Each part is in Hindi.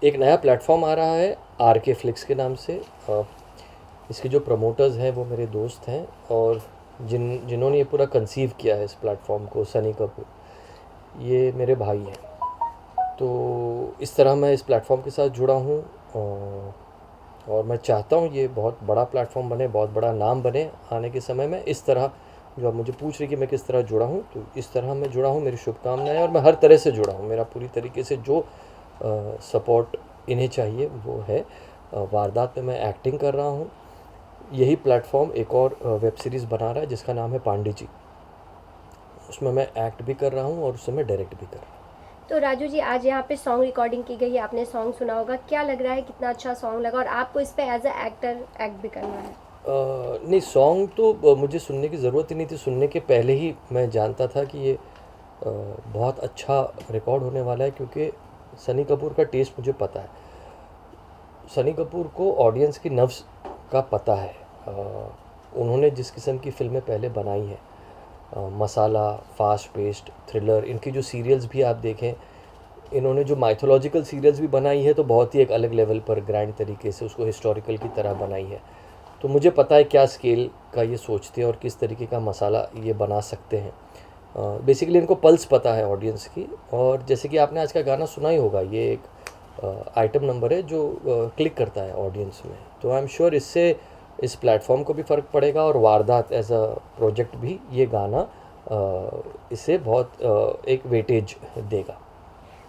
एक नया प्लेटफॉर्म आ रहा है आर के फ्लिक्स के नाम से। इसके जो प्रमोटर्स हैं वो मेरे दोस्त हैं, और जिन्होंने ये पूरा कंसीव किया है इस प्लेटफॉर्म को, सनी कपूर, ये मेरे भाई हैं। तो इस तरह मैं इस प्लेटफॉर्म के साथ जुड़ा हूँ, और मैं चाहता हूँ ये बहुत बड़ा प्लेटफॉर्म बने, बहुत बड़ा नाम बने आने के समय में। इस तरह जो आप मुझे पूछ रही कि मैं किस तरह जुड़ा हूँ, तो इस तरह मैं जुड़ा हूँ, मेरी शुभकामनाएं, और मैं हर तरह से जुड़ा हूँ। मेरा पूरी तरीके से जो सपोर्ट इन्हें चाहिए वो है। वारदात में मैं एक्टिंग कर रहा हूँ। यही प्लेटफॉर्म एक और वेब सीरीज़ बना रहा है जिसका नाम है पांडे जी। उसमें मैं एक्ट भी कर रहा हूँ और उसमें मैं डायरेक्ट भी कर रहा हूँ। तो राजू जी, आज यहाँ पे सॉन्ग रिकॉर्डिंग की गई है, आपने सॉन्ग सुना होगा, क्या लग रहा है, कितना अच्छा सॉन्ग लगा, और आपको इस पे एज अ एक्टर एक्ट भी करना है? नहीं, सॉन्ग तो मुझे सुनने की ज़रूरत ही नहीं थी। सुनने के पहले ही मैं जानता था कि ये बहुत अच्छा रिकॉर्ड होने वाला है, क्योंकि सनी कपूर का टेस्ट मुझे पता है। सनी कपूर को ऑडियंस की नब्ज़ का पता है। उन्होंने जिस किस्म की फ़िल्में पहले बनाई हैं, मसाला, फास्ट पेस्ड, थ्रिलर, इनकी जो सीरियल्स भी आप देखें, इन्होंने जो माइथोलॉजिकल सीरियल्स भी बनाई है तो बहुत ही एक अलग लेवल पर ग्रैंड तरीके से उसको हिस्टोरिकल की तरह बनाई है। तो मुझे पता है क्या स्केल का ये सोचते हैं और किस तरीके का मसाला ये बना सकते हैं। बेसिकली इनको पल्स पता है ऑडियंस की। और जैसे कि आपने आज का गाना सुना ही होगा, ये एक आइटम नंबर है जो क्लिक करता है ऑडियंस में। तो आई एम श्योर इससे इस प्लेटफॉर्म को भी फ़र्क पड़ेगा, और वारदात एज अ प्रोजेक्ट भी ये गाना इसे बहुत एक वेटेज देगा।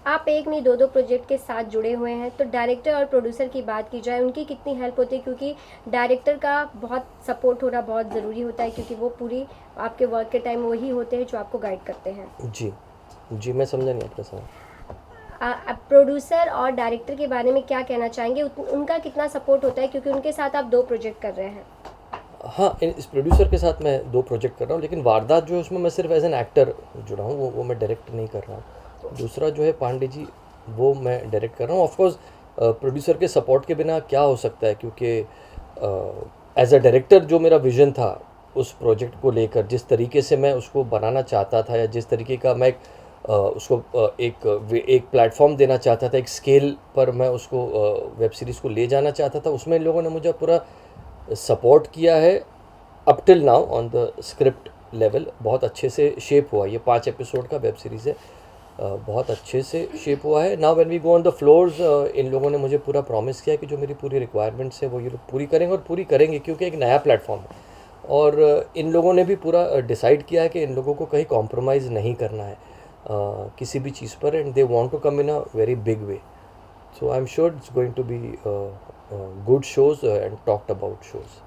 आप एक नहीं, दो दो प्रोजेक्ट के साथ जुड़े हुए हैं, तो डायरेक्टर और प्रोड्यूसर की बात की जाए, उनकी कितनी हेल्प होती है? क्योंकि डायरेक्टर का बहुत सपोर्ट होना बहुत ज़रूरी होता है, क्योंकि वो पूरी आपके वर्क के टाइम वही होते हैं जो आपको गाइड करते हैं। जी जी, मैं समझा नहीं आपका सवाल। आप प्रोड्यूसर और डायरेक्टर के बारे में क्या कहना चाहेंगे? उनका कितना सपोर्ट होता है, क्योंकि उनके साथ आप दो प्रोजेक्ट कर रहे हैं? हाँ, इस प्रोड्यूसर के साथ मैं 2 प्रोजेक्ट कर रहा हूँ, लेकिन वारदात जो है उसमें मैं सिर्फ एज एन एक्टर जुड़ा हूँ, वो मैं डायरेक्ट नहीं कर रहा हूँ। दूसरा जो है पांडे जी, वो मैं डायरेक्ट कर रहा हूँ। ऑफ कोर्स प्रोड्यूसर के सपोर्ट के बिना क्या हो सकता है, क्योंकि एज अ डायरेक्टर जो मेरा विज़न था उस प्रोजेक्ट को लेकर, जिस तरीके से मैं उसको बनाना चाहता था, या जिस तरीके का मैं उसको एक प्लेटफॉर्म देना चाहता था, एक स्केल पर मैं उसको वेब सीरीज़ को ले जाना चाहता था, उसमें इन लोगों ने मुझे पूरा सपोर्ट किया है। Up till now on the script level बहुत अच्छे से शेप हुआ। ये 5 एपिसोड का वेब सीरीज़ है, बहुत अच्छे से शेप हुआ है। Now when we go on the floors, इन लोगों ने मुझे पूरा प्रॉमिस किया कि जो मेरी पूरी रिक्वायरमेंट्स है वो ये लोग पूरी करेंगे, और पूरी करेंगे, क्योंकि एक नया प्लेटफॉर्म है। और इन लोगों ने भी पूरा डिसाइड किया है कि इन लोगों को कहीं कॉम्प्रोमाइज़ नहीं करना है किसी भी चीज़ पर, and they want to come in a very big way. So I am sure it's going to be good shows and talked about shows.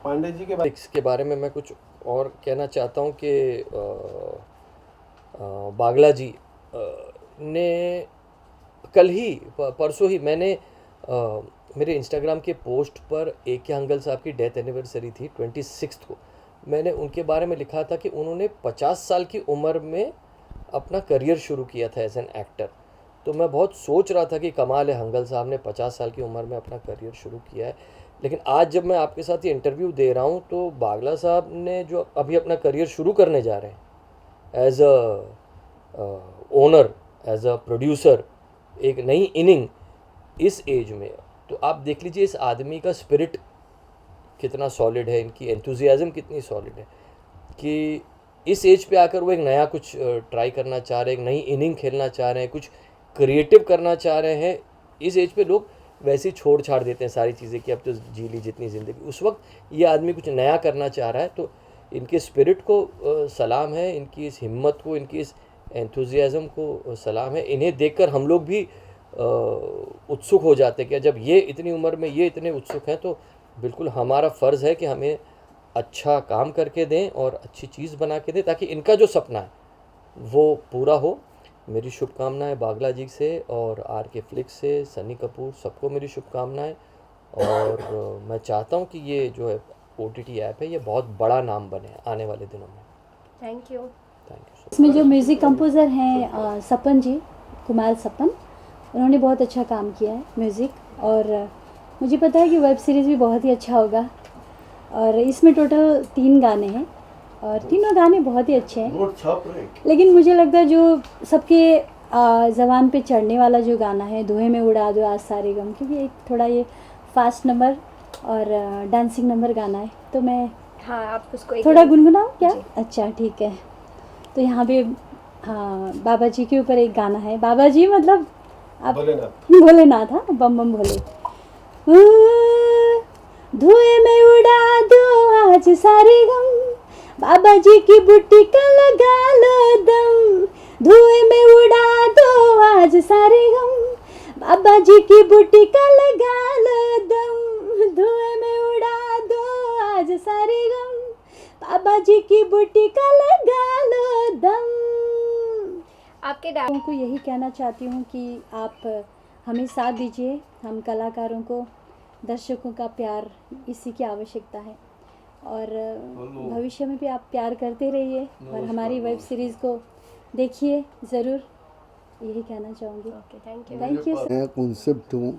Pandey ji के बारे में मैं कुछ और कहना चाहता हूँ कि बागला जी ने कल ही परसों ही मैंने मेरे इंस्टाग्राम के पोस्ट पर AK हंगल साहब की डेथ एनिवर्सरी थी 26 को, मैंने उनके बारे में लिखा था कि उन्होंने 50 साल की उम्र में अपना करियर शुरू किया था एज एन एक्टर। तो मैं बहुत सोच रहा था कि कमाल है, हंगल साहब ने 50 साल की उम्र में अपना करियर शुरू किया है। लेकिन आज जब मैं आपके साथ ये इंटरव्यू दे रहा हूँ, तो बागला साहब ने जो अभी अपना करियर शुरू करने जा रहे हैं as a owner, as a producer, एक नई इनिंग इस एज में, तो आप देख लीजिए इस आदमी का स्पिरिट कितना सॉलिड है, इनकी एंथुजियाज़म कितनी सॉलिड है, कि इस एज पे आकर वो एक नया कुछ ट्राई करना चाह रहे हैं, एक नई इनिंग खेलना चाह रहे हैं, कुछ क्रिएटिव करना चाह रहे हैं। इस एज पे लोग वैसे ही छोड़ छाड़ देते हैं सारी चीज़ें कि अब तो जी ली जितनी ज़िंदगी। उस वक्त ये आदमी कुछ नया करना चाह रहा है, तो इनके स्पिरिट को सलाम है, इनकी इस हिम्मत को, इनकी इस एंथुजियाज़म को सलाम है। इन्हें देखकर हम लोग भी उत्सुक हो जाते हैं कि जब ये इतनी उम्र में ये इतने उत्सुक हैं, तो बिल्कुल हमारा फ़र्ज़ है कि हमें अच्छा काम करके दें और अच्छी चीज़ बना के दें, ताकि इनका जो सपना है वो पूरा हो। मेरी शुभकामनाएं बागला जी से और RK फ्लिक्स से, सनी कपूर, सबको मेरी शुभकामनाएं। और मैं चाहता हूं कि ये जो है OTT ऐप है ये बहुत बड़ा नाम बने आने वाले दिनों में। Thank you. थैंक यू सो इसमें जो म्यूज़िक कंपोज़र हैं सपन जी, कुमार सपन, उन्होंने बहुत अच्छा काम किया है म्यूज़िक, और मुझे पता है कि वेब सीरीज़ भी बहुत ही अच्छा होगा। और इसमें टोटल 3 गाने हैं, और तीनों गाने बहुत ही अच्छे हैं, लेकिन मुझे लगता है जो सबके ज़बान पे चढ़ने वाला जो गाना है, धुएं में उड़ा दो आज सारे गम, क्योंकि एक थोड़ा ये फास्ट नंबर और डांसिंग नंबर गाना है, तो मैं हाँ, आप उसको एक थोड़ा गुनगुनाऊँ क्या? जी। अच्छा ठीक है। तो यहाँ पे हाँ, बाबा जी के ऊपर एक गाना है। बाबा जी मतलब आप भोलेनाथ, हाँ, बम बम भोले। धुएं में उड़ा दो आज सारे गम, बाबा जी की बुट्टी का लगा लो दम। धुएं में उड़ा दो आज सारे गम, बाबा जी की बुट्टी का लगा लो दम। धुएं में उड़ा दो आज सारे गम, बाबा जी की बुट्टी का लगा लो दम। आपके लोगों को यही कहना चाहती हूँ कि आप हमें साथ दीजिए। हम कलाकारों को, दर्शकों का प्यार इसी की आवश्यकता है, और भविष्य में भी आप प्यार करते रहिए और हमारी वेब सीरीज़ को देखिए ज़रूर, यही कहना चाहूँगी। Okay, thank you. Thank you sir. नया कॉन्सेप्ट हो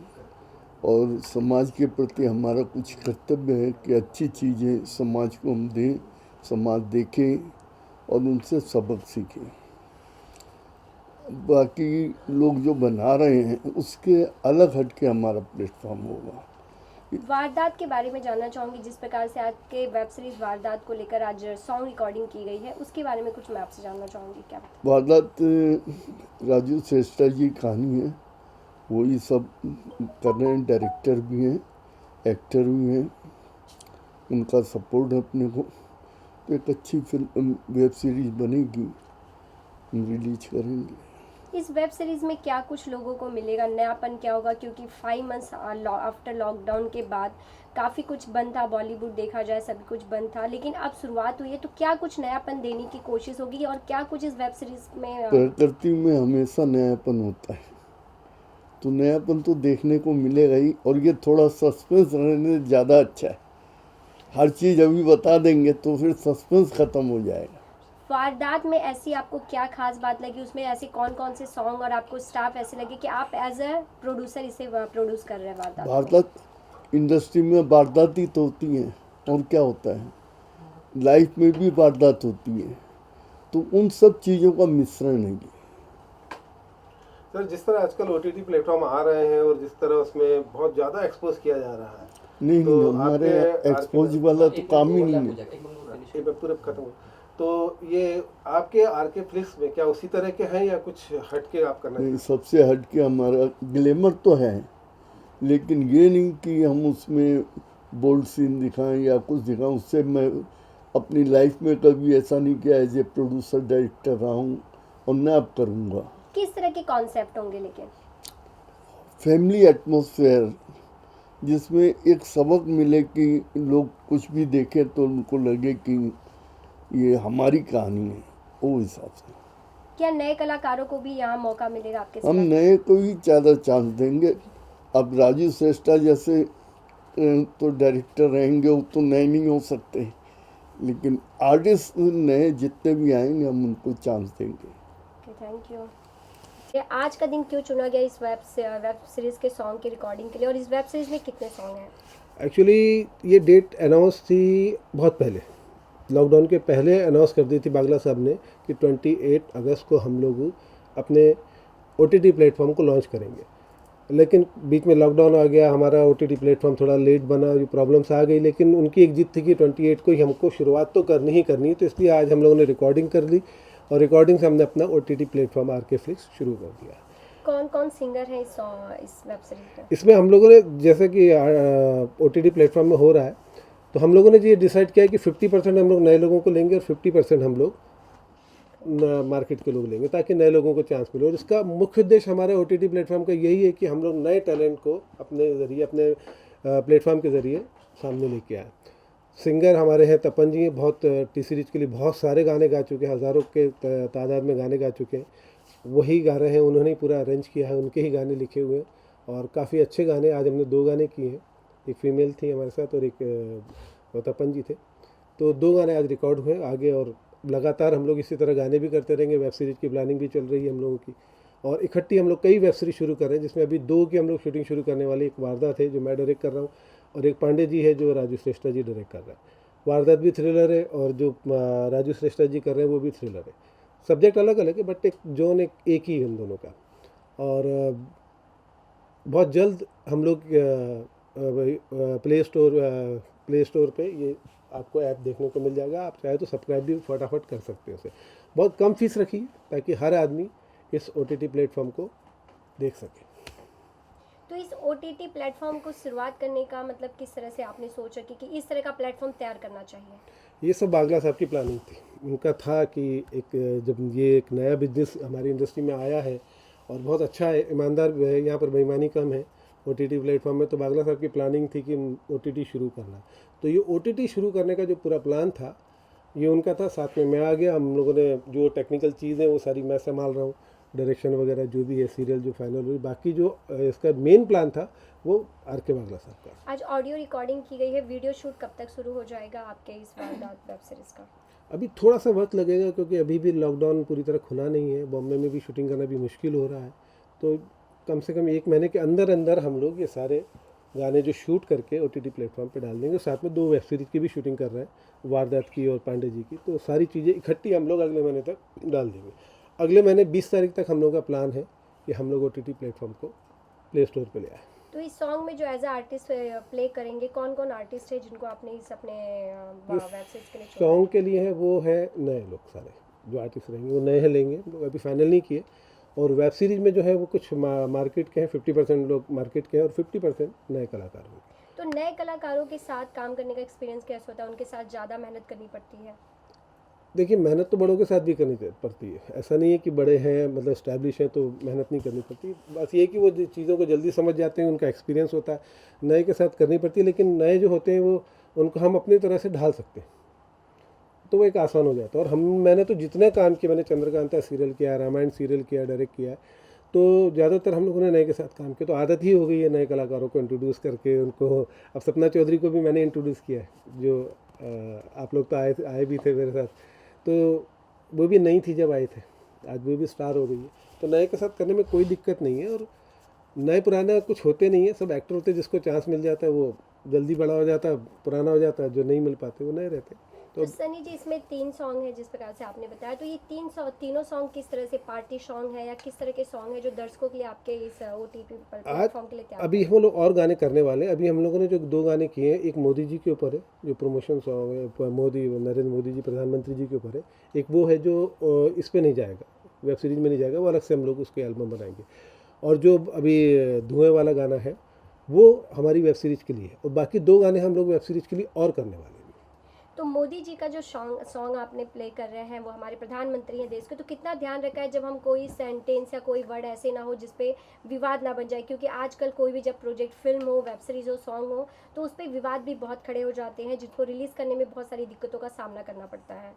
और समाज के प्रति हमारा कुछ कर्तव्य है कि अच्छी चीज़ें समाज को हम दें, समाज देखे और उनसे सबक सीखें। बाकी लोग जो बना रहे हैं उसके अलग हट के हमारा प्लेटफॉर्म होगा। वारदात के बारे में जानना चाहूँगी, जिस प्रकार से आज के वेब सीरीज वारदात को लेकर आज सॉन्ग रिकॉर्डिंग की गई है, उसके बारे में कुछ मैं आपसे जानना चाहूँगी। क्या वारदात राजू श्रेष्ठा जी की कहानी है, वही सब कर रहे हैं, डायरेक्टर भी हैं, एक्टर भी हैं, उनका सपोर्ट है अपने को। तो एक अच्छी फिल्म वेब सीरीज बनेगी, हम रिलीज करेंगे। इस वेब सीरीज में क्या कुछ लोगों को मिलेगा, नयापन क्या होगा? क्योंकि 5 मंथ्स आफ्टर लॉकडाउन के बाद काफ़ी कुछ बंद था, बॉलीवुड देखा जाए सभी कुछ बंद था, लेकिन अब शुरुआत हुई है, तो क्या कुछ नयापन देने की कोशिश होगी और क्या कुछ इस वेब सीरीज में प्रकृति में हमेशा नयापन होता है, तो नयापन तो देखने को मिलेगा ही। और ये थोड़ा सस्पेंस रहने ज़्यादा अच्छा है, हर चीज़ अभी बता देंगे तो फिर सस्पेंस ख़त्म हो जाएगा। वारदात में ऐसी आपको क्या खास बात लगी, उसमें ऐसे कौन कौन से सॉन्ग और आपको स्टाफ ऐसे लगे कि आप एज अ प्रोड्यूसर इसे प्रोड्यूस कर रहे हैं? वारदात इंडस्ट्री में वारदात ही तो होती हैं, और क्या होता है, लाइफ में भी वारदात होती है, तो उन सब चीज़ों का मिश्रण है ये। सर, जिस तरह आजकल OTT प्लेटफॉर्म आ रहे हैं और जिस तरह उसमें बहुत ज़्यादा एक्सपोज किया जा रहा है, नहीं तो नहीं, हमारे आपके एक्सपोज वाला तो काम ही नहीं है। ये मैं पूरा खत्म हो, तो ये आपके RK फ्लिक्स में क्या उसी तरह के हैं या कुछ हटके आप करना नहीं, सबसे हट के हमारा ग्लैमर तो है, लेकिन ये नहीं कि हम उसमें बोल्ड सीन दिखाएं या कुछ दिखाएं। उससे मैं अपनी लाइफ में कभी ऐसा नहीं किया, एज ए प्रोड्यूसर डायरेक्टर रहा हूँ और मैं अब करूँगा। किस तरह के कॉन्सेप्ट होंगे? लेकिन फैमिली एटमॉस्फेयर, जिसमें एक सबक मिले कि लोग कुछ भी देखें तो उनको लगे कि ये हमारी कहानी है, वो हिसाब से। क्या नए कलाकारों को भी यहाँ मौका मिलेगा आपके हम साथ? नए को ही ज़्यादा चांस देंगे। अब राजू श्रेष्ठा जैसे तो डायरेक्टर रहेंगे, वो तो नए नहीं हो सकते, लेकिन आर्टिस्ट नए जितने भी आएंगे हम उनको चांस देंगे। Thank you. ये आज का दिन क्यों चुना गया इस वेब सीरीज के सॉन्ग की रिकॉर्डिंग के लिए, और इस वेब सीरीज में कितने सॉन्ग हैं? एक्चुअली ये डेट अनाउंस थी बहुत पहले, लॉकडाउन के पहले अनाउंस कर दी थी बागला साहब ने कि 28 अगस्त को हम लोग अपने OTT प्लेटफॉर्म को लॉन्च करेंगे। लेकिन बीच में लॉकडाउन आ गया, हमारा OTT प्लेटफॉर्म थोड़ा लेट बना, ये प्रॉब्लम्स आ गई, लेकिन उनकी एक जिद थी कि 28 को ही हमको शुरुआत तो करनी ही करनी, तो इसलिए आज हम लोगों ने रिकॉर्डिंग कर ली और रिकॉर्डिंग से हमने अपना OTT प्लेटफॉर्म RK फ्लिक्स शुरू कर दिया। कौन कौन सिंगर हैं इस वेब सीरीज में? इसमें हम लोगों ने, जैसे कि OTT प्लेटफॉर्म में हो रहा है, तो हम लोगों ने ये डिसाइड किया है कि 50% हम लोग नए लोगों को लेंगे और 50% हम लोग मार्केट के लोग लेंगे, ताकि नए लोगों को चांस मिले। और इसका मुख्य उद्देश्य हमारे OTT प्लेटफॉर्म का यही है कि हम लोग नए टैलेंट को अपने ज़रिए, अपने प्लेटफॉर्म के ज़रिए सामने लेके आए। सिंगर हमारे हैं तपन जी, बहुत T सीरीज के लिए बहुत सारे गाने गा चुके हैं, हज़ारों के तादाद में गाने गा चुके हैं, वही गा रहे हैं, उन्होंने ही पूरा अरेंज किया है, उनके ही गाने लिखे हुए हैं और काफ़ी अच्छे गाने। आज हमने 2 गाने किए हैं, एक फीमेल थी हमारे साथ और एक तपन जी थे, तो 2 गाने आज रिकॉर्ड हुए आगे, और लगातार हम लोग इसी तरह गाने भी करते रहेंगे। वेब सीरीज़ की प्लानिंग भी चल रही है हम लोगों की, और इकट्ठी हम लोग कई वेब सीरीज शुरू कर रहे हैं, जिसमें अभी 2 की हम लोग शूटिंग शुरू करने वाली। एक वारदात है जो मैं डायरेक्ट कर रहा हूँ, और एक पांडे जी है जो राजू श्रेष्ठा जी डायरेक्ट कर रहे हैं। वारदात भी थ्रिलर है और जो राजू श्रेष्ठा जी कर रहे हैं वो भी थ्रिलर है। सब्जेक्ट अलग अलग है बट एक जोन एक ही है उन दोनों का। और बहुत जल्द हम लोग प्ले स्टोर पे ये आपको ऐप देखने को मिल जाएगा। आप चाहे तो सब्सक्राइब भी फटाफट कर सकते हो उसे। बहुत कम फीस रखी है ताकि हर आदमी इस OTT प्लेटफॉर्म को देख सके। तो इस OTT प्लेटफॉर्म को शुरुआत करने का मतलब किस तरह से आपने सोच रखी कि इस तरह का प्लेटफॉर्म तैयार करना चाहिए? ये सब बागला साहब की प्लानिंग थी। उनका था कि जब ये एक नया बिजनेस हमारी इंडस्ट्री में आया है और बहुत अच्छा है, ईमानदार है, यहाँ पर बेईमानी कम है OTT प्लेटफॉर्म में, तो बागला साहब की प्लानिंग थी कि OTT शुरू करना। तो ये OTT शुरू करने का जो पूरा प्लान था ये उनका था, साथ में मैं आ गया। हम लोगों ने जो टेक्निकल चीज़ें वो सारी मैं संभाल रहा हूँ, डायरेक्शन वगैरह जो भी है, सीरियल जो फाइनल हुई, बाकी जो इसका मेन प्लान था वो RK बागला साहब का। आज ऑडियो रिकॉर्डिंग की गई है, वीडियो शूट कब तक शुरू हो जाएगा आपके इस वारदात वेब सीरीज़ का? अभी थोड़ा सा वक्त लगेगा क्योंकि अभी भी लॉकडाउन पूरी तरह खुला नहीं है। बॉम्बे में भी शूटिंग करना भी मुश्किल हो रहा है, तो कम से कम 1 महीने के अंदर अंदर हम लोग ये सारे गाने जो शूट करके OTT प्लेटफॉर्म पे डाल देंगे। साथ में 2 वेब सीरीज़ की भी शूटिंग कर रहे हैं, वारदात की और पांडे जी की। तो सारी चीज़ें इकट्ठी हम लोग अगले महीने तक डाल देंगे। अगले महीने 20 तारीख तक हम लोग का प्लान है कि हम लोग OTT प्लेटफॉर्म को प्ले स्टोर पर ले आए। तो इस सॉन्ग में जो एज अ आर्टिस्ट प्ले करेंगे, कौन कौन आर्टिस्ट है जिनको आपने इस अपने वेब सीरीज के लिए चुना? सॉन्ग के लिए है वो है नए लोग, सारे जो आर्टिस्ट रहेंगे वो नए हैं, लेंगे हम लोग, अभी फाइनल नहीं किए। और वेब सीरीज़ में जो है वो कुछ मार्केट के हैं, 50% लोग मार्केट के हैं और 50% नए कलाकार होंगे। तो नए कलाकारों के साथ काम करने का एक्सपीरियंस कैसा होता है? उनके साथ ज़्यादा मेहनत करनी पड़ती है? देखिए, मेहनत तो बड़ों के साथ भी करनी पड़ती है। ऐसा नहीं है कि बड़े हैं मतलब इस्टेब्लिश हैं तो मेहनत नहीं करनी पड़ती। बस ये कि वो चीज़ों को जल्दी समझ जाते हैं, उनका एक्सपीरियंस होता है। नए के साथ करनी पड़ती है, लेकिन नए जो होते हैं वो उनको हम अपनी तरह से ढाल सकते हैं, तो वो एक आसान हो जाता है। और मैंने तो जितने काम किए, मैंने चंद्रकांता सीरियल किया, रामायण सीरियल किया, डायरेक्ट किया, तो ज़्यादातर हम लोगों ने नए के साथ काम किया। तो आदत ही हो गई है नए कलाकारों को इंट्रोड्यूस करके उनको। अब सपना चौधरी को भी मैंने इंट्रोड्यूस किया है, जो आप लोग तो आए भी थे मेरे साथ, तो वो भी नई थी जब आए थे, आज वो भी स्टार हो गई है। तो नए के साथ करने में कोई दिक्कत नहीं है। और नए पुराने कुछ होते नहीं है, सब एक्टर होते हैं, जिसको चांस मिल जाता है वो जल्दी बड़ा हो जाता है, पुराना हो जाता है, जो नहीं मिल पाते वो नए रहते हैं। तो सनी जी, इसमें 3 सॉन्ग है जिस प्रकार से आपने बताया, तो ये तीनों सॉन्ग किस तरह से पार्टी सॉन्ग है या किस तरह के सॉन्ग है जो दर्शकों के लिए आपके इस OTT प्लेटफॉर्म के लिए तैयार? अभी हम लोग और गाने करने वाले हैं। अभी हम लोगों ने जो 2 गाने किए हैं, एक मोदी जी के ऊपर है जो प्रमोशन सॉन्ग है, नरेंद्र मोदी जी प्रधानमंत्री जी के ऊपर है। एक वो है जो इस पर नहीं जाएगा, वेब सीरीज़ में नहीं जाएगा, वो अलग से हम लोग उसके एल्बम बनाएंगे। और जो अभी धुएँ वाला गाना है वो हमारी वेब सीरीज़ के लिए है। और बाकी 2 गाने हम लोग वेब सीरीज़ के लिए और करने वाले हैं। तो मोदी जी का जो सॉन्ग आपने प्ले कर रहे हैं वो हमारे प्रधानमंत्री हैं देश के, तो कितना ध्यान रखा है जब हम कोई सेंटेंस या कोई वर्ड ऐसे ना हो जिस पे विवाद ना बन जाए? क्योंकि आजकल कोई भी जब प्रोजेक्ट, फिल्म हो, वेब सीरीज़ हो, सॉन्ग हो, तो उस पर विवाद भी बहुत खड़े हो जाते हैं जिसको रिलीज़ करने में बहुत सारी दिक्कतों का सामना करना पड़ता है।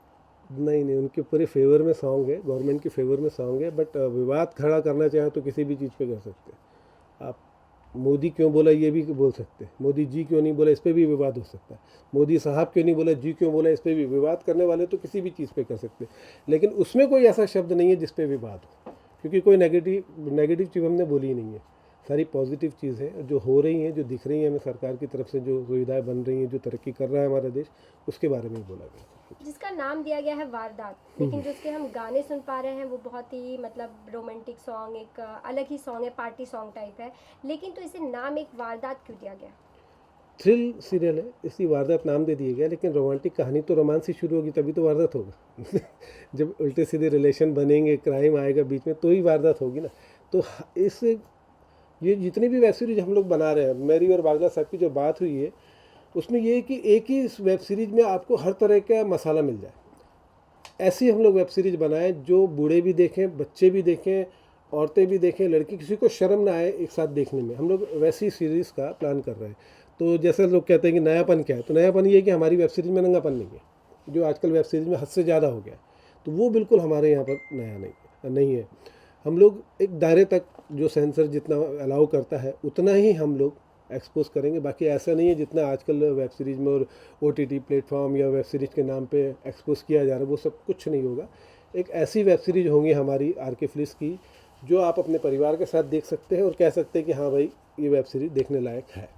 नहीं, उनके पूरे फेवर में सॉन्ग है, गवर्नमेंट के फेवर में सॉन्ग है। बट विवाद खड़ा करना चाहे तो किसी भी चीज़ पे कर सकते हैं आप। मोदी क्यों बोला ये भी बोल सकते हैं, मोदी जी क्यों नहीं बोला इस पर भी विवाद हो सकता है, मोदी साहब क्यों नहीं बोला, जी क्यों बोला, इस पर भी विवाद करने वाले तो किसी भी चीज़ पे कर सकते हैं। लेकिन उसमें कोई ऐसा शब्द नहीं है जिस पे विवाद हो, क्योंकि कोई नेगेटिव चीज़ हमने बोली ही नहीं है। सारी पॉजिटिव चीज़ है जो हो रही हैं, जो दिख रही हैं हमें सरकार की तरफ से, जो सुविधाएं बन रही हैं, जो तरक्की कर रहा है हमारा देश, उसके बारे में बोला गया। जिसका नाम दिया गया है वारदात, लेकिन जो उसके हम गाने सुन पा रहे हैं वो बहुत ही मतलब रोमांटिक सॉन्ग, एक अलग ही सॉन्ग है, पार्टी सॉन्ग टाइप है, लेकिन तो इसे नाम एक वारदात क्यों दिया गया? थ्रिल सीरियल है इसलिए वारदात नाम दे दिया गया, लेकिन रोमांटिक कहानी तो रोमांस से शुरू होगी तभी तो वारदात होगा। जब उल्टे सीधे रिलेशन बनेंगे, क्राइम आएगा बीच में, तो ही वारदात होगी ना। तो ये जितनी भी वेब सीरीज हम लोग बना रहे हैं, मेरी और बागला साहब की जो बात हुई है उसमें ये है कि एक ही वेब सीरीज में आपको हर तरह का मसाला मिल जाए। ऐसी हम लोग वेब सीरीज बनाएं जो बूढ़े भी देखें, बच्चे भी देखें, औरतें भी देखें, लड़की, किसी को शर्म ना आए एक साथ देखने में। हम लोग वैसी सीरीज़ का प्लान कर रहे हैं। तो जैसे लोग कहते हैं कि नयापन क्या है, तो नयापन ये है कि हमारी वेब सीरीज़ में नंगापन नहीं है, जो आजकल वेब सीरीज़ में हद से ज़्यादा हो गया है, तो वो बिल्कुल हमारे यहाँ पर नया नहीं है। हम लोग एक दायरे तक जो सेंसर जितना अलाउ करता है उतना ही हम लोग एक्सपोज करेंगे। बाकी ऐसा नहीं है जितना आजकल वेब सीरीज़ में और OTT प्लेटफॉर्म या वेब सीरीज़ के नाम पे एक्सपोज किया जा रहा है, वो सब कुछ नहीं होगा। एक ऐसी वेब सीरीज़ होंगी हमारी RK फिल्म्स की जो आप अपने परिवार के साथ देख सकते हैं और कह सकते हैं कि हाँ भाई ये वेब सीरीज़ देखने लायक है।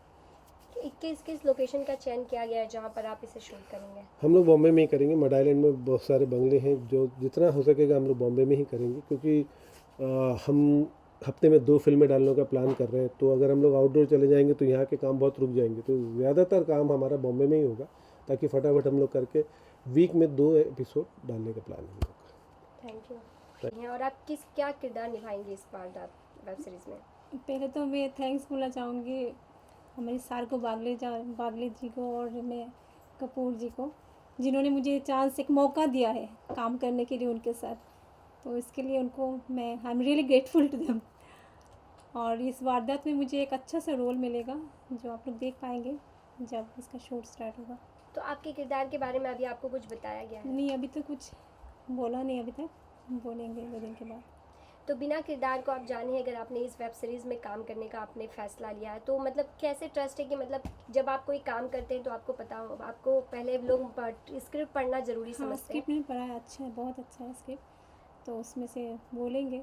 किस लोकेशन का चयन किया गया है जहाँ पर आप इसे शूट करेंगे? हम लोग बॉम्बे में ही करेंगे। मड आइलैंड में बहुत सारे बंगले हैं, जो जितना हो सकेगा हम लोग बॉम्बे में ही करेंगे, क्योंकि हम हफ्ते में 2 फिल्में डालने का प्लान कर रहे हैं। तो अगर हम लोग आउटडोर चले जाएंगे तो यहाँ के काम बहुत रुक जाएंगे, तो ज़्यादातर काम हमारा बॉम्बे में ही होगा, ताकि फटाफट हम लोग करके वीक में 2 एपिसोड डालने का प्लान है हम लोग का। Thank you. और आप क्या किरदार निभाएंगे इस वारदात वेब सीरीज़ में? पहले तो मैं थैंक्स बोलना चाहूँगी हमारी सार को, बागले जी को, और मैं कपूर जी को, जिन्होंने मुझे चांस, एक मौका दिया है काम करने के लिए उनके साथ। तो इसके लिए उनको मैं I am really grateful to them. और इस वारदात में मुझे एक अच्छा सा रोल मिलेगा जो आप लोग देख पाएंगे जब इसका शूट स्टार्ट होगा। तो आपके किरदार के बारे में अभी आपको कुछ बताया गया है? नहीं, अभी तो कुछ बोला नहीं, अभी तक बोलेंगे 2 दिन के बाद। तो बिना किरदार को आप जाने, अगर आपने इस वेब सीरीज़ में काम करने का आपने फ़ैसला लिया है, तो मतलब कैसे ट्रस्ट है कि मतलब जब आप कोई काम करते हैं तो आपको पता हो, आपको पहले लोग स्क्रिप्ट पढ़ना ज़रूरी हाँ, समझते स्क्रिप्ट हैं? मैंने पढ़ा है, अच्छा है, बहुत अच्छा है स्क्रिप्ट। तो उसमें से बोलेंगे,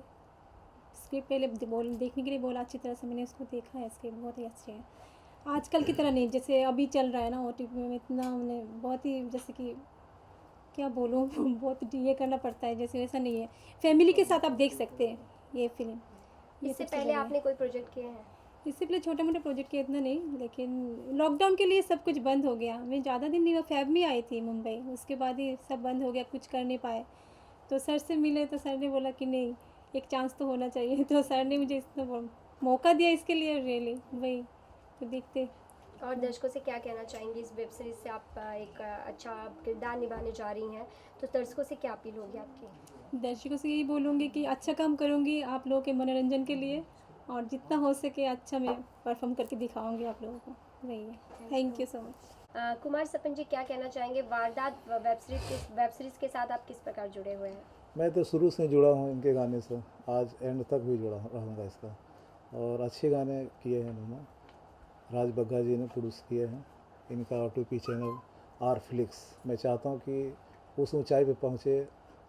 स्क्रिप्ट पहले देखने के लिए बोला, अच्छी तरह से मैंने उसको देखा है, स्क्रिप्ट बहुत ही अच्छी है। आजकल की तरह नहीं, जैसे अभी चल रहा है ना OTT में, इतना हमने बहुत ही, जैसे कि क्या बोलूँ बहुत ये करना पड़ता है, जैसे वैसा नहीं है। फैमिली के साथ आप देख सकते हैं ये फिल्म। ये इससे सबसे पहले बढ़िया है। आपने कोई प्रोजेक्ट किए हैं? इससे पहले छोटे मोटे प्रोजेक्ट किया, इतना नहीं, लेकिन लॉकडाउन के लिए सब कुछ बंद हो गया। मैं ज़्यादा दिन नहीं, वो फैब में आई थी मुंबई, उसके बाद ही सब बंद हो गया, कुछ कर नहीं पाए। तो सर से मिले तो सर ने बोला कि नहीं, एक चांस तो होना चाहिए। तो सर ने मुझे इतना मौका दिया इसके लिए, रियली वही। तो देखते। और दर्शकों से क्या कहना चाहेंगी? इस वेब सीरीज़ से आप एक अच्छा किरदार निभाने जा रही हैं, तो दर्शकों से क्या अपील होगी आपकी? दर्शकों से यही बोलूँगी कि अच्छा काम करूँगी आप लोगों के मनोरंजन के लिए, और जितना हो सके अच्छा मैं परफॉर्म करके दिखाऊँगी आप लोगों को, वही है। Thank you so much. Kumar Sapan ji, क्या कहना चाहेंगे? वारदात वेब सीरीज़ के साथ आप किस प्रकार जुड़े हुए हैं? मैं तो शुरू से जुड़ा हूँ इनके गाने से, आज एंड तक भी जुड़ा रहूँगा इसका। और अच्छे गाने किए हैं इन्होंने, राज बग्गा जी ने प्रोड्यूस किए हैं। इनका OTT चैनल आर फ्लिक्स, मैं चाहता हूँ कि उस ऊंचाई पे पहुँचे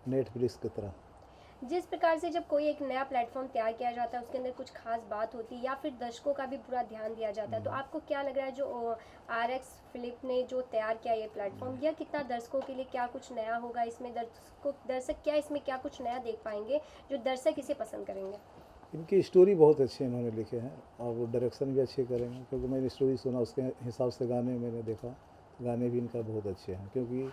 नेटफ्लिक्स की तरह। जिस प्रकार से जब कोई एक नया प्लेटफॉर्म तैयार किया जाता है, उसके अंदर कुछ खास बात होती है या फिर दर्शकों का भी पूरा ध्यान दिया जाता है, तो आपको क्या लग रहा है जो RX फिलिप ने जो तैयार किया ये प्लेटफॉर्म, यह कितना दर्शकों के लिए क्या कुछ नया होगा इसमें? दर्शक क्या इसमें क्या कुछ नया देख पाएंगे जो दर्शक इसे पसंद करेंगे? इनकी स्टोरी बहुत अच्छी इन्होंने लिखे हैं, और वो डायरेक्शन भी अच्छे करेंगे, क्योंकि मैंने स्टोरी सुना, उसके हिसाब से गाने मैंने देखा, गाने भी इनका बहुत अच्छे हैं। क्योंकि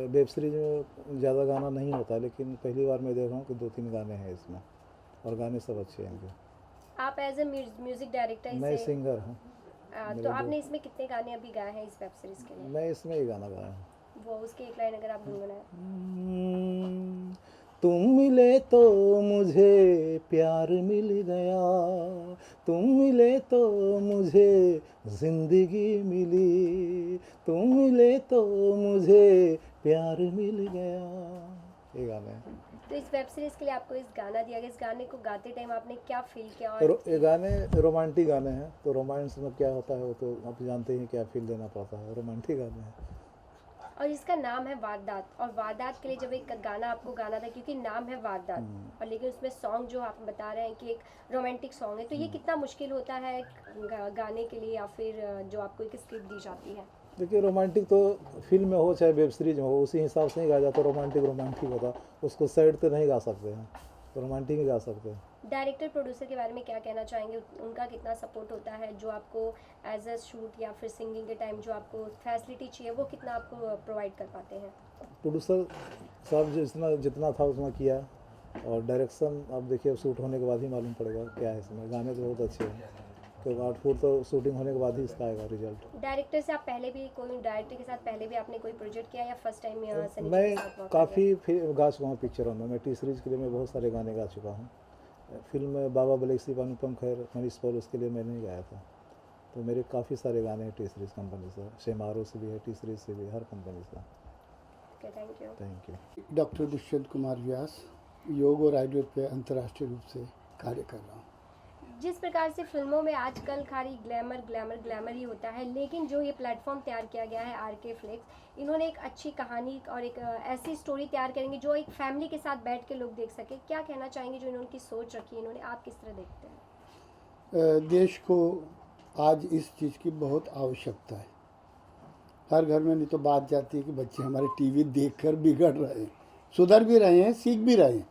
वेब सीरीज में ज़्यादा गाना नहीं होता, लेकिन पहली बार मैं देख रहा हूँ कि 2-3 गाने हैं इसमें, और गाने सब अच्छे हैं इनके। आप एज ए म्यूजिक डायरेक्टर मैं सिंगर हूँ। तो आपने इसमें कितने गाने अभी गाए हैं इस वेब सीरीज़ के लिए? मैं इसमें ही गाना गाया हूँ। वो उसकी एक लाइन अगर आप गुनगुनाएं। तुम मिले तो मुझे प्यार मिल गया, तुम मिले तो मुझे जिंदगी मिली, तुम मिले तो मुझे प्यार मिल गया, ये गाना है। तो इस वेब सीरीज़ के लिए आपको इस गाना दिया गया, इस गाने को गाते टाइम आपने क्या फील किया? और ये गाने रोमांटिक गाने हैं, तो रोमांस में क्या होता है वो तो आप जानते हैं, क्या फील देना पड़ता है, रोमांटिक गाने हैं। और इसका नाम है वारदात, और वारदात के लिए जब एक गाना आपको गाना था, क्योंकि नाम है वारदात, और लेकिन उसमें सॉन्ग जो आप बता रहे हैं कि एक रोमांटिक सॉन्ग है, तो ये कितना मुश्किल होता है गाने के लिए, या फिर जो आपको एक स्क्रिप्ट दी जाती है? देखिए, रोमांटिक तो फिल्म में हो चाहे वेब सीरीज में हो, उसी हिसाब से ही गाया जाता है। रोमांटिक होता, उसको सैड तो नहीं गा सकते हैं, तो रोमांटिक ही गा सकते हैं। डायरेक्टर प्रोड्यूसर के बारे में क्या कहना चाहेंगे? उनका कितना सपोर्ट होता है, जो आपको एज अ शूट या फिर सिंगिंग के टाइम जो आपको फैसिलिटी चाहिए वो कितना आपको प्रोवाइड कर पाते हैं? प्रोड्यूसर साहब जितना था उतना किया, और डायरेक्शन अब देखिए शूट होने के बाद ही मालूम पड़ेगा क्या है इसमें। गाने तो बहुत अच्छे हैं, तो आउटपुट तो शूटिंग होने के बाद ही इसका आएगा रिजल्ट। डायरेक्टर से आप पहले भी कोई डायरेक्टर के साथ पहले भी आपने कोई प्रोजेक्ट किया या फर्स्ट टाइम मैं काफ़ी गा चुका हूँ पिक्चरों में। मैं टी सीरीज़ के लिए मैं बहुत सारे गाने गा चुका हूँ। फिल्म में बाबा बलेक्सी, अनुपम खेर, मनीष पॉल, उसके लिए मैंने ही गाया था। तो मेरे काफ़ी सारे गाने हैं टी सीरीज़ कंपनी से, शेमारो से भी है, टी सीरीज़ से भी, हर कंपनी से। Thank you. Doctor Dushyant Kumar Vyas, yoga और आयुर्वेद पे अंतर्राष्ट्रीय रूप से कार्य कर रहा हूँ। जिस प्रकार से फिल्मों में आजकल खाली ग्लैमर ही होता है, लेकिन जो ये प्लेटफॉर्म तैयार किया गया है RK फ्लिक्स, इन्होंने एक अच्छी कहानी और एक ऐसी स्टोरी तैयार करेंगे जो एक फैमिली के साथ बैठ के लोग देख सके। क्या कहना चाहेंगे जो इन्होंने की सोच रखी है, इन्होंने, आप किस तरह देखते हैं? देश को आज इस चीज़ की बहुत आवश्यकता है। हर घर में नहीं तो बात जाती है कि बच्चे हमारे टीवी देखकर बिगड़ रहे हैं, सुधर भी रहे हैं, सीख भी रहे हैं,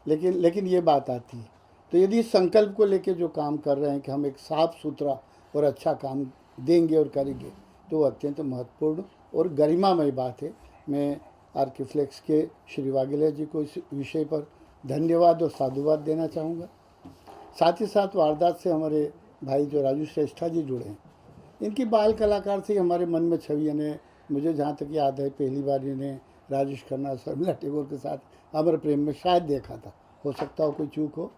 लेकिन ये बात आती है। तो यदि इस संकल्प को लेके जो काम कर रहे हैं कि हम एक साफ सुथरा और अच्छा काम देंगे और करेंगे, तो वो अत्यंत महत्वपूर्ण और गरिमामय बात है। मैं आरके फ्लेक्स के श्री वाघेला जी को इस विषय पर धन्यवाद और साधुवाद देना चाहूँगा। साथ ही साथ वारदात से हमारे भाई जो राजू श्रेष्ठा जी जुड़े हैं, इनकी बाल कलाकार से हमारे मन में छवि इन्हें, मुझे जहाँ तक याद है पहली बार इन्हें राजेश खन्ना शर्मिला टैगोर के साथ अमर प्रेम में शायद देखा था, हो सकता हो कोई चूक हो।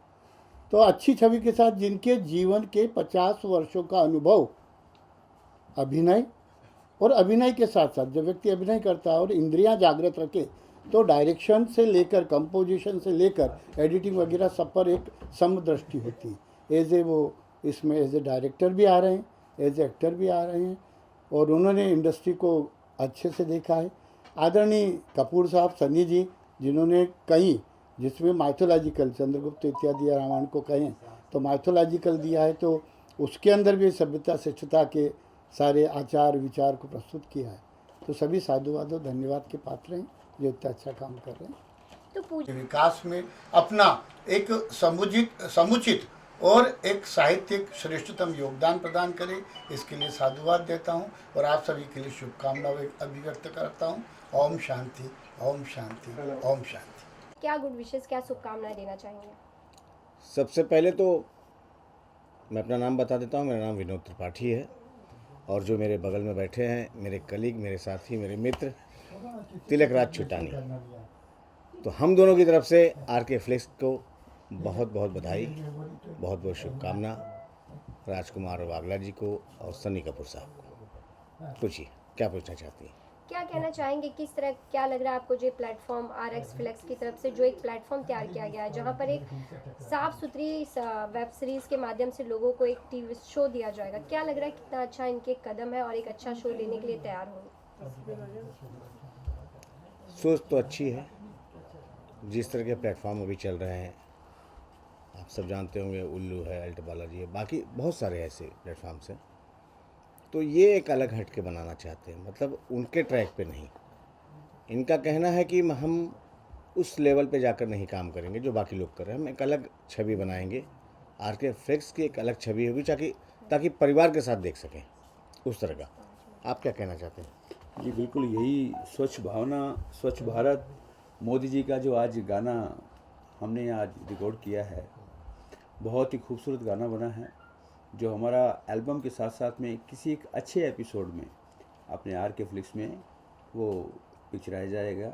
तो अच्छी छवि के साथ जिनके जीवन के 50 वर्षों का अनुभव अभिनय और अभिनय के साथ साथ जब व्यक्ति अभिनय करता है और इंद्रियां जागृत रखे तो डायरेक्शन से लेकर कंपोजिशन से लेकर एडिटिंग वगैरह सब पर एक समदृष्टि होती है। एज ए वो इसमें एज ए डायरेक्टर भी आ रहे हैं, एज ए एक्टर भी आ रहे हैं और उन्होंने इंडस्ट्री को अच्छे से देखा है। आदरणीय कपूर साहब, सन्नी जी, जिन्होंने कहीं जिसमें माइथोलॉजिकल चंद्रगुप्त इत्यादि रामायण को कहें तो माइथोलॉजिकल दिया है, तो उसके अंदर भी सभ्यता शिष्टता के सारे आचार विचार को प्रस्तुत किया है। तो सभी साधुवाद और धन्यवाद के पात्र हैं जो इतना अच्छा काम कर रहे हैं। तो विकास में अपना एक समुचित और एक साहित्यिक श्रेष्ठतम योगदान प्रदान करें, इसके लिए साधुवाद देता हूं और आप सभी के लिए शुभकामनाएं अभिव्यक्त करता हूं। ओम शांति, ओम शांति, ओम शांति। क्या गुड विशेष, क्या शुभकामनाएं देना चाहेंगे? सबसे पहले तो मैं अपना नाम बता देता हूँ। मेरा नाम विनोद त्रिपाठी है और जो मेरे बगल में बैठे हैं मेरे कलीग, मेरे साथी, मेरे मित्र तिलक राज छुटानी, तो हम दोनों की तरफ से आरके फ्लेक्स को बहुत बहुत बधाई, बहुत बहुत शुभकामना। राजकुमार वाघला जी को और सन्नी कपूर साहब को। पूछिए, क्या पूछना चाहती हैं? क्या कहना चाहेंगे, किस तरह, क्या लग रहा है आपको जो प्लेटफॉर्म आरएक्स फ्लेक्स की तरफ से जो एक प्लेटफॉर्म तैयार किया गया है जहां पर एक साफ सुथरी वेब सीरीज के माध्यम से लोगों को एक टीवी शो दिया जाएगा, क्या लग रहा है कितना अच्छा इनके कदम है और एक अच्छा शो देने के लिए तैयार होंगे? सोच तो अच्छी है। जिस तरह के प्लेटफॉर्म अभी चल रहे हैं, आप सब जानते होंगे, उल्लू है, अल्ट बालाजी है, बाकी बहुत सारे ऐसे प्लेटफॉर्म्स हैं, तो ये एक अलग हट के बनाना चाहते हैं, मतलब उनके ट्रैक पे नहीं। इनका कहना है कि हम उस लेवल पे जाकर नहीं काम करेंगे जो बाकी लोग कर रहे हैं, हम एक अलग छवि बनाएंगे। आरके फ्लेक्स की एक अलग छवि होगी ताकि परिवार के साथ देख सकें, उस तरह का। आप क्या कहना चाहते हैं? जी बिल्कुल, यही स्वच्छ भावना, स्वच्छ भारत, मोदी जी का जो आज गाना हमने आज रिकॉर्ड किया है, बहुत ही खूबसूरत गाना बना है, जो हमारा एल्बम के साथ साथ में किसी एक अच्छे एपिसोड में अपने आरके फ्लिक्स में वो पिक्चराया जाएगा।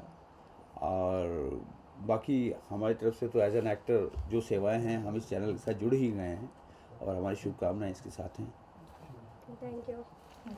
और बाकी हमारी तरफ से तो एज एन एक्टर जो सेवाएं हैं, हम इस चैनल के साथ जुड़ ही गए हैं और हमारी शुभकामनाएं इसके साथ हैं। Thank you.